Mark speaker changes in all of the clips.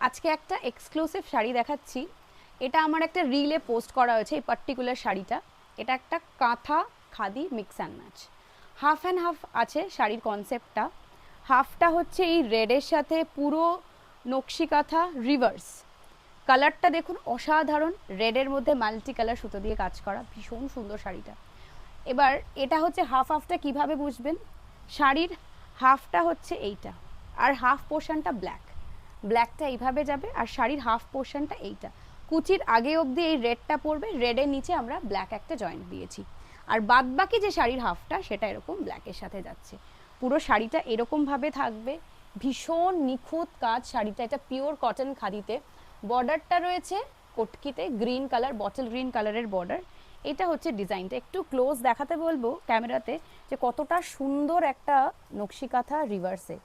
Speaker 1: আজকে একটা এক্সক্লুসিভ শাড়ি দেখাচ্ছি। এটা আমার একটা রিলে পোস্ট করা হয়েছে, এই পার্টিকুলার শাড়িটা। এটা একটা কাঁথা khadi mix and match, half and half আছে শাড়ির কনসেপ্টটা। হাফটা হচ্ছে এই রেডের সাথে পুরো নকশি কাঁথা রিভার্স। কালারটা দেখুন অসাধারণ, রেডের মধ্যে মাল্টি কালার সুতো দিয়ে কাজ করা, ভীষণ সুন্দর শাড়িটা। এবার এটা হচ্ছে হাফ হাফটা কিভাবে বুঝবেন, শাড়ির হাফটা হচ্ছে এইটা আর হাফ পোর্শনটা ব্ল্যাক, ব্ল্যাকটা এইভাবে যাবে আর শাড়ির হাফ পোর্শনটা এইটা। কুচির আগে অবধি এই রেডটা পড়বে, রেডের নিচে আমরা ব্ল্যাক একটা জয়েন্ট দিয়েছি, আর বাদ বাকি যে শাড়ির হাফটা সেটা এরকম ব্ল্যাকের সাথে যাচ্ছে। পুরো শাড়িটা এরকমভাবে থাকবে, ভীষণ নিখুঁত কাজ শাড়িটা। এটা পিওর কটন খাদিতে, বর্ডারটা রয়েছে কটকিতে গ্রিন কালার, বটল গ্রিন কালারের বর্ডার। এটা হচ্ছে ডিজাইনটা, একটু ক্লোজ দেখাতে বলবো ক্যামেরাতে যে কতটা সুন্দর একটা নকশি কাঁথা রিভার্সে,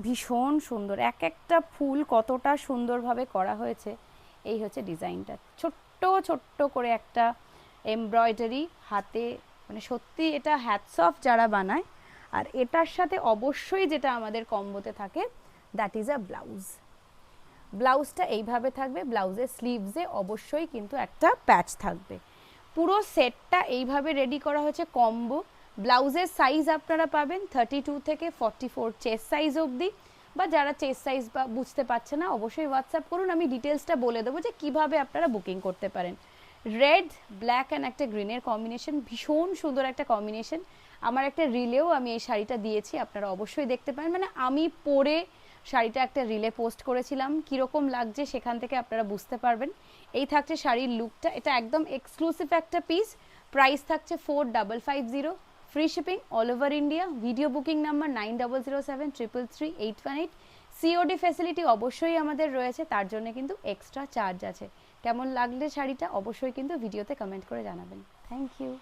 Speaker 1: ভীষণ সুন্দর। এক একটা ফুল কতটা সুন্দরভাবে করা হয়েছে। এই হচ্ছে ডিজাইনটা, ছোট্ট ছোট্ট করে একটা এমব্রয়ডারি হাতে, মানে সত্যি এটা হ্যাটস অফ যারা বানায়। আর এটার সাথে অবশ্যই যেটা আমাদের কম্বোতে থাকে, দ্যাট ইজ আ ব্লাউজ। ব্লাউজটা এইভাবে থাকবে, ব্লাউজের স্লিভসে অবশ্যই কিন্তু একটা প্যাচ থাকবে। পুরো সেটটা এইভাবে রেডি করা হয়েছে কম্বো। ব্লাউজের সাইজ আপনারা পাবেন 32 থেকে 44 চেস্ট সাইজ অবধি, বা যারা চেস্ট সাইজ বা বুঝতে পারছে না অবশ্যই হোয়াটসঅ্যাপ করুন, আমি ডিটেলসটা বলে দেবো যে কিভাবে আপনারা বুকিং করতে পারেন। রেড ব্ল্যাক অ্যান্ড একটা গ্রিনের কম্বিনেশন, ভীষণ সুন্দর একটা কম্বিনেশন। আমার একটা রিলেও আমি এই শাড়িটা দিয়েছি, আপনারা অবশ্যই দেখতে পারেন। মানে আমি পরে শাড়িটা একটা রিলে পোস্ট করেছিলাম, কীরকম লাগছে সেখান থেকে আপনারা বুঝতে পারবেন। এই থাকছে শাড়ির লুকটা, এটা একদম এক্সক্লুসিভ একটা পিস। প্রাইস থাকছে 4550, free shipping all over India. Video booking number 9007333818। COD facility অবশ্যই আমাদের রয়েছে, তার জন্য কিন্তু এক্সট্রা চার্জ আছে। কেমন লাগলে শাড়িটা অবশ্যই কিন্তু ভিডিওতে কমেন্ট করে জানাবেন। Thank you.